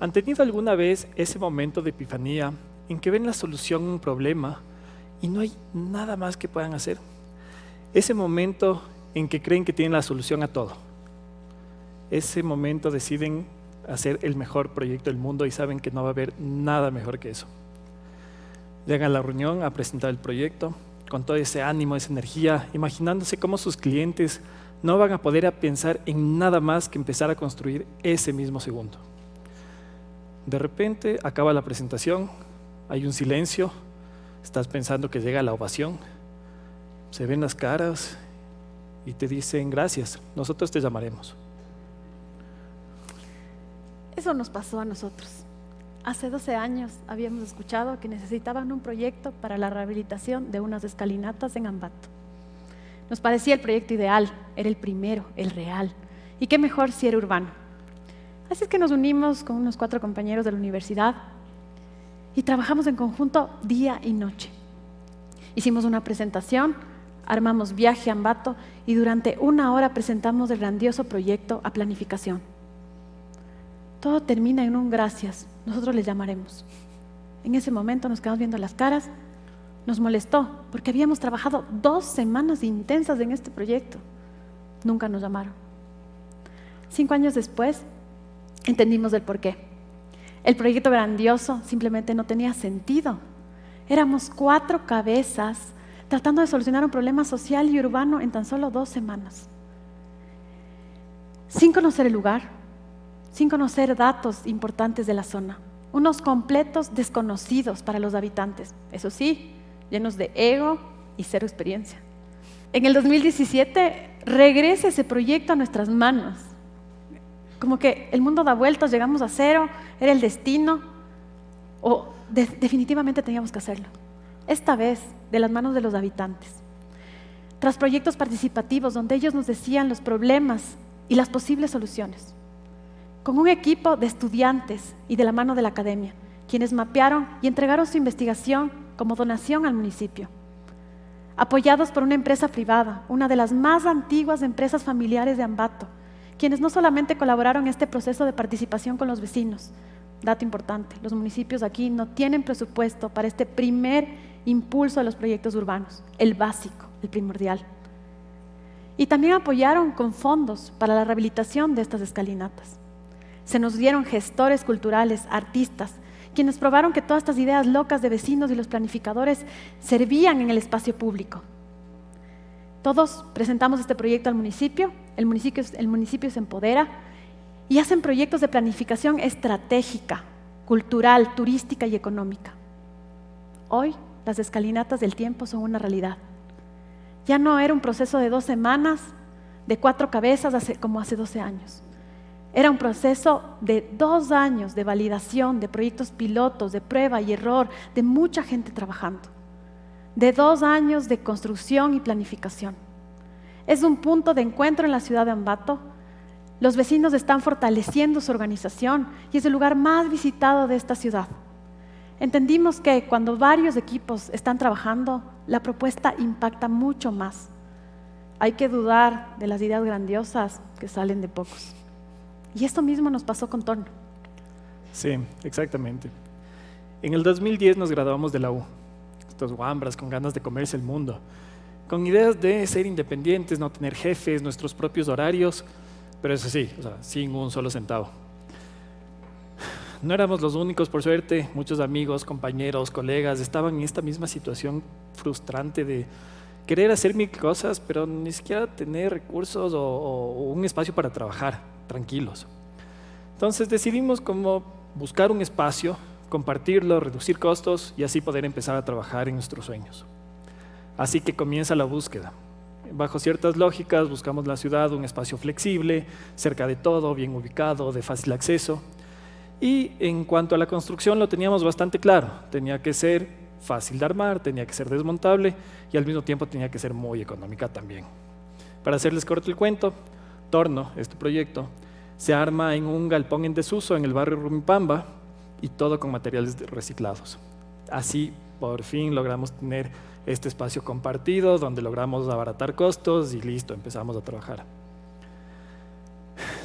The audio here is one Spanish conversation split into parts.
¿Han tenido alguna vez ese momento de epifanía en que ven la solución a un problema y no hay nada más que puedan hacer? Ese momento en que creen que tienen la solución a todo. Ese momento deciden hacer el mejor proyecto del mundo y saben que no va a haber nada mejor que eso. Llegan a la reunión a presentar el proyecto con todo ese ánimo, esa energía, imaginándose cómo sus clientes no van a poder pensar en nada más que empezar a construir ese mismo segundo. De repente acaba la presentación, hay un silencio, estás pensando que llega la ovación, se ven las caras y te dicen gracias, nosotros te llamaremos. Eso nos pasó a nosotros. Hace 12 años habíamos escuchado que necesitaban un proyecto para la rehabilitación de unas escalinatas en Ambato. Nos parecía el proyecto ideal, era el primero, el real. Y qué mejor si era urbano. Así es que nos unimos con unos 4 compañeros de la universidad y trabajamos en conjunto día y noche. Hicimos una presentación, armamos viaje a Ambato y durante 1 hora presentamos el grandioso proyecto a planificación. Todo termina en un gracias, nosotros les llamaremos. En ese momento nos quedamos viendo las caras, nos molestó porque habíamos trabajado 2 semanas intensas en este proyecto. Nunca nos llamaron. 5 años después, entendimos el porqué. El proyecto grandioso simplemente no tenía sentido. Éramos 4 cabezas tratando de solucionar un problema social y urbano en tan solo 2 semanas. Sin conocer el lugar, sin conocer datos importantes de la zona, unos completos desconocidos para los habitantes, eso sí, llenos de ego y 0 experiencia. En el 2017 regresa ese proyecto a nuestras manos. Como que el mundo da vueltas, llegamos a 0, era el destino, o definitivamente teníamos que hacerlo. Esta vez, de las manos de los habitantes. Tras proyectos participativos donde ellos nos decían los problemas y las posibles soluciones. Con un equipo de estudiantes y de la mano de la academia, quienes mapearon y entregaron su investigación como donación al municipio. Apoyados por una empresa privada, una de las más antiguas empresas familiares de Ambato, quienes no solamente colaboraron en este proceso de participación con los vecinos. Dato importante, los municipios aquí no tienen presupuesto para este primer impulso de los proyectos urbanos, el básico, el primordial. Y también apoyaron con fondos para la rehabilitación de estas escalinatas. Se nos dieron gestores culturales, artistas, quienes probaron que todas estas ideas locas de vecinos y los planificadores servían en el espacio público. Todos presentamos este proyecto al municipio, el municipio se empodera y hacen proyectos de planificación estratégica, cultural, turística y económica. Hoy, las escalinatas del tiempo son una realidad. Ya no era un proceso de 2 semanas, de 4 cabezas como hace 12 años. Era un proceso de 2 años de validación, de proyectos pilotos, de prueba y error, de mucha gente trabajando. De 2 años de construcción y planificación. Es un punto de encuentro en la ciudad de Ambato. Los vecinos están fortaleciendo su organización y es el lugar más visitado de esta ciudad. Entendimos que cuando varios equipos están trabajando, la propuesta impacta mucho más. Hay que dudar de las ideas grandiosas que salen de pocos. Y esto mismo nos pasó con Torno. Sí, exactamente. En el 2010 nos graduamos de la U. Estos guambras con ganas de comerse el mundo, con ideas de ser independientes, no tener jefes, nuestros propios horarios, pero eso sí, sin un solo centavo. No éramos los únicos, por suerte, muchos amigos, compañeros, colegas estaban en esta misma situación frustrante de querer hacer 1000 cosas, pero ni siquiera tener recursos o un espacio para trabajar tranquilos. Entonces decidimos como buscar un espacio, compartirlo, reducir costos y así poder empezar a trabajar en nuestros sueños. Así que comienza la búsqueda. Bajo ciertas lógicas buscamos la ciudad, un espacio flexible, cerca de todo, bien ubicado, de fácil acceso. Y en cuanto a la construcción lo teníamos bastante claro. Tenía que ser fácil de armar, tenía que ser desmontable y al mismo tiempo tenía que ser muy económica también. Para hacerles corto el cuento, Torno, este proyecto, se arma en un galpón en desuso en el barrio Rumipamba y todo con materiales reciclados. Así, por fin, logramos tener este espacio compartido donde logramos abaratar costos y listo, empezamos a trabajar.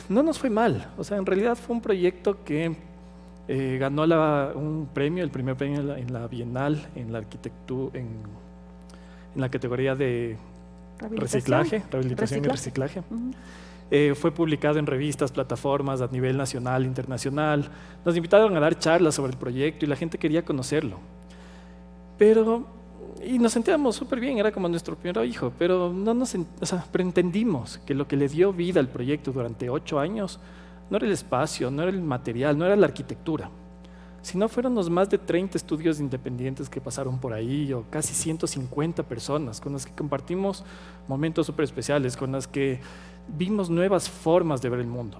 No nos fue mal, en realidad fue un proyecto que Ganó un premio, el primer premio en la Bienal, en la arquitectura, en la categoría de rehabilitación y reciclaje. Fue publicado en revistas, plataformas a nivel nacional, internacional. Nos invitaron a dar charlas sobre el proyecto y la gente quería conocerlo. Y nos sentíamos súper bien, era como nuestro primer hijo, pero pero entendimos que lo que le dio vida al proyecto durante 8 años no era el espacio, no era el material, no era la arquitectura, sino fueron los más de 30 estudios independientes que pasaron por ahí, o casi 150 personas con las que compartimos momentos súper especiales, con las que vimos nuevas formas de ver el mundo.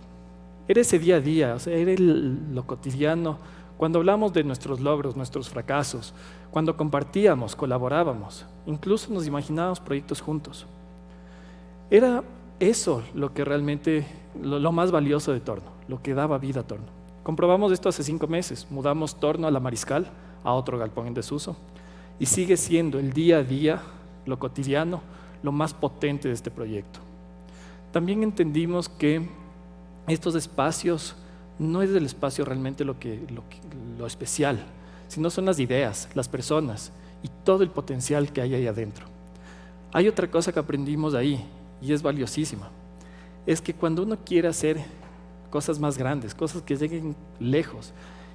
Era ese día a día, o sea, era lo cotidiano, cuando hablamos de nuestros logros, nuestros fracasos, cuando compartíamos, colaborábamos, incluso nos imaginábamos proyectos juntos. Era eso lo que realmente, lo más valioso de Torno, lo que daba vida a Torno. Comprobamos esto hace 5 meses, mudamos Torno a La Mariscal, a otro galpón en desuso, y sigue siendo el día a día, lo cotidiano, lo más potente de este proyecto. También entendimos que estos espacios no es el espacio realmente lo especial, sino son las ideas, las personas y todo el potencial que hay ahí adentro. Hay otra cosa que aprendimos ahí y es valiosísima, es que cuando uno quiere hacer cosas más grandes, cosas que lleguen lejos,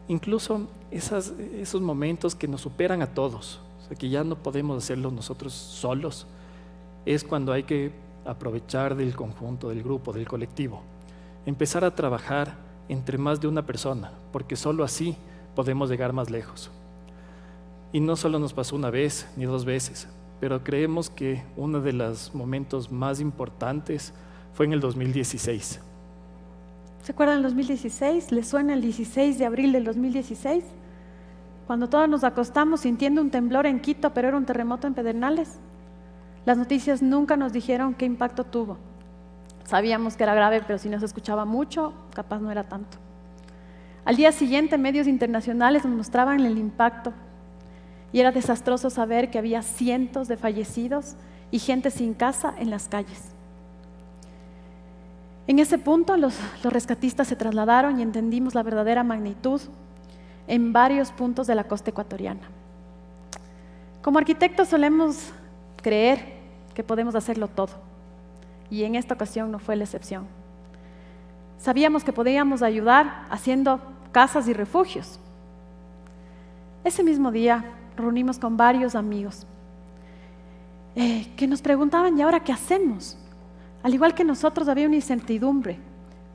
incluso esos momentos que nos superan a todos, o sea, que ya no podemos hacerlo nosotros solos, es cuando hay que aprovechar del conjunto, del grupo, del colectivo, empezar a trabajar entre más de una persona, porque solo así podemos llegar más lejos. Y no solo nos pasó una vez ni 2 veces, pero creemos que uno de los momentos más importantes fue en el 2016. ¿Se acuerdan del 2016? ¿Les suena el 16 de abril del 2016? Cuando todos nos acostamos sintiendo un temblor en Quito, pero era un terremoto en Pedernales. Las noticias nunca nos dijeron qué impacto tuvo. Sabíamos que era grave, pero si no se escuchaba mucho, capaz no era tanto. Al día siguiente, medios internacionales nos mostraban el impacto y era desastroso saber que había cientos de fallecidos y gente sin casa en las calles. En ese punto, los rescatistas se trasladaron y entendimos la verdadera magnitud en varios puntos de la costa ecuatoriana. Como arquitectos solemos creer que podemos hacerlo todo. Y en esta ocasión no fue la excepción. Sabíamos que podíamos ayudar haciendo casas y refugios. Ese mismo día reunimos con varios amigos que nos preguntaban, ¿y ahora qué hacemos? Al igual que nosotros había una incertidumbre,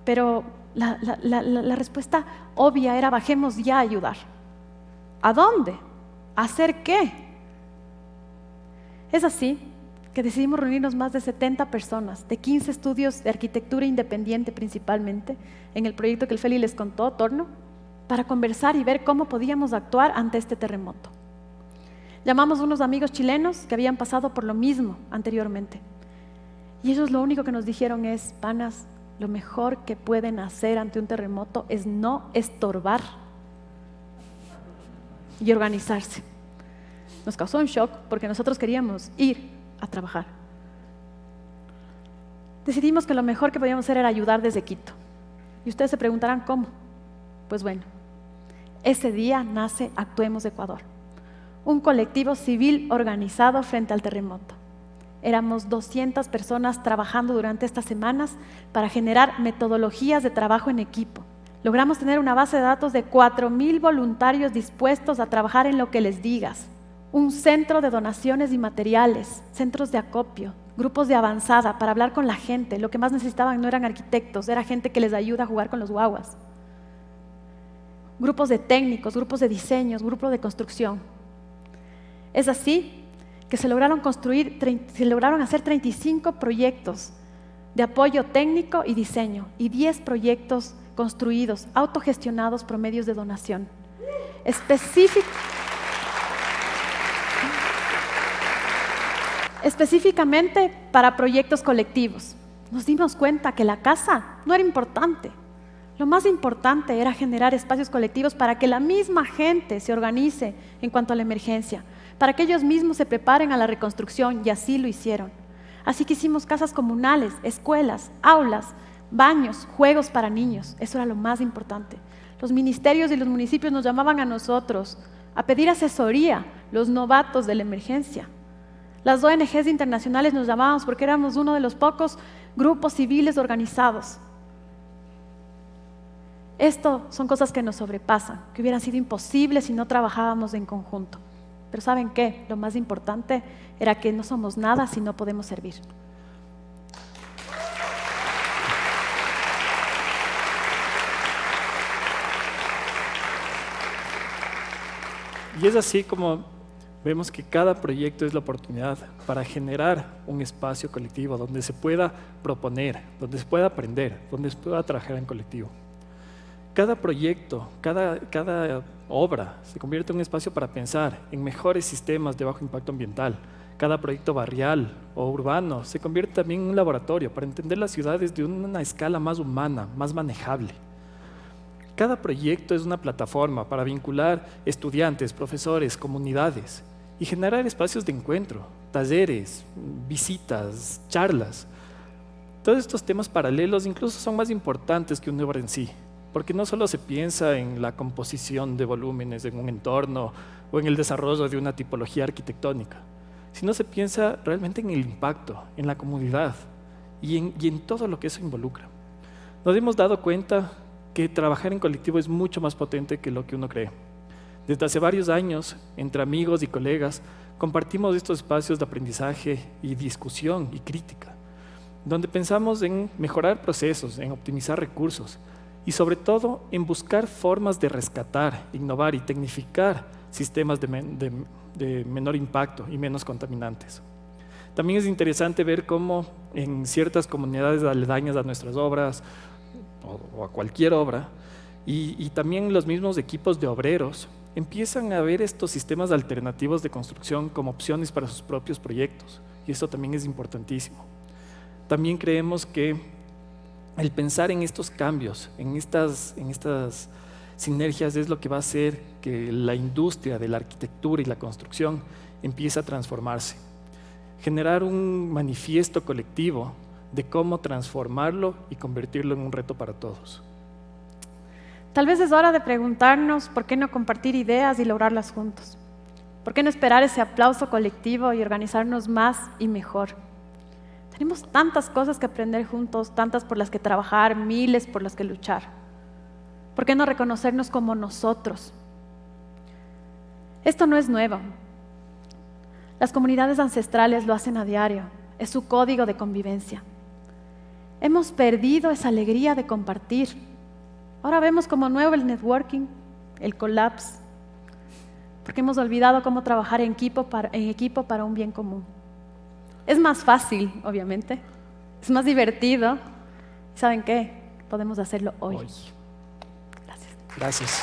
pero la respuesta obvia era bajemos ya a ayudar. ¿A dónde? ¿A hacer qué? Es así que decidimos reunirnos más de 70 personas, de 15 estudios de arquitectura independiente principalmente, en el proyecto que el Feli les contó, Torno, para conversar y ver cómo podíamos actuar ante este terremoto. Llamamos a unos amigos chilenos que habían pasado por lo mismo anteriormente. Y ellos lo único que nos dijeron es, panas, lo mejor que pueden hacer ante un terremoto es no estorbar y organizarse. Nos causó un shock porque nosotros queríamos ir a trabajar. Decidimos que lo mejor que podíamos hacer era ayudar desde Quito. Y ustedes se preguntarán cómo. Pues bueno, ese día nace Actuemos Ecuador, un colectivo civil organizado frente al terremoto. Éramos 200 personas trabajando durante estas semanas para generar metodologías de trabajo en equipo. Logramos tener una base de datos de 4,000 voluntarios dispuestos a trabajar en lo que les digas. Un centro de donaciones y materiales, centros de acopio, grupos de avanzada para hablar con la gente. Lo que más necesitaban no eran arquitectos, era gente que les ayuda a jugar con los guaguas. Grupos de técnicos, grupos de diseños, grupos de construcción. Es así que se lograron hacer 35 proyectos de apoyo técnico y diseño y 10 proyectos construidos, autogestionados por medios de donación. Específicamente para proyectos colectivos. Nos dimos cuenta que la casa no era importante. Lo más importante era generar espacios colectivos para que la misma gente se organice en cuanto a la emergencia, para que ellos mismos se preparen a la reconstrucción, y así lo hicieron. Así que hicimos casas comunales, escuelas, aulas, baños, juegos para niños. Eso era lo más importante. Los ministerios y los municipios nos llamaban a nosotros a pedir asesoría, los novatos de la emergencia. Las ONGs internacionales nos llamábamos porque éramos uno de los pocos grupos civiles organizados. Esto son cosas que nos sobrepasan, que hubieran sido imposibles si no trabajábamos en conjunto. Pero ¿saben qué? Lo más importante era que no somos nada si no podemos servir. Y es así como vemos que cada proyecto es la oportunidad para generar un espacio colectivo donde se pueda proponer, donde se pueda aprender, donde se pueda trabajar en colectivo. Cada proyecto, cada obra se convierte en un espacio para pensar en mejores sistemas de bajo impacto ambiental. Cada proyecto barrial o urbano se convierte también en un laboratorio para entender las ciudades de una escala más humana, más manejable. Cada proyecto es una plataforma para vincular estudiantes, profesores, comunidades y generar espacios de encuentro, talleres, visitas, charlas. Todos estos temas paralelos incluso son más importantes que una obra en sí, porque no solo se piensa en la composición de volúmenes en un entorno o en el desarrollo de una tipología arquitectónica, sino se piensa realmente en el impacto, en la comunidad y en todo lo que eso involucra. Nos hemos dado cuenta que trabajar en colectivo es mucho más potente que lo que uno cree. Desde hace varios años, entre amigos y colegas, compartimos estos espacios de aprendizaje y discusión y crítica, donde pensamos en mejorar procesos, en optimizar recursos y sobre todo en buscar formas de rescatar, innovar y tecnificar sistemas de menor impacto y menos contaminantes. También es interesante ver cómo en ciertas comunidades aledañas a nuestras obras o a cualquier obra y también los mismos equipos de obreros empiezan a ver estos sistemas alternativos de construcción como opciones para sus propios proyectos y esto también es importantísimo. También creemos que el pensar en estos cambios, en estas sinergias es lo que va a hacer que la industria de la arquitectura y la construcción empiece a transformarse. Generar un manifiesto colectivo de cómo transformarlo y convertirlo en un reto para todos. Tal vez es hora de preguntarnos por qué no compartir ideas y lograrlas juntos. ¿Por qué no esperar ese aplauso colectivo y organizarnos más y mejor? Tenemos tantas cosas que aprender juntos, tantas por las que trabajar, miles por las que luchar. ¿Por qué no reconocernos como nosotros? Esto no es nuevo. Las comunidades ancestrales lo hacen a diario. Es su código de convivencia. Hemos perdido esa alegría de compartir. Ahora vemos como nuevo el networking, el collapse, porque hemos olvidado cómo trabajar en equipo para un bien común. Es más fácil, obviamente, es más divertido. ¿Saben qué? Podemos hacerlo hoy. Gracias.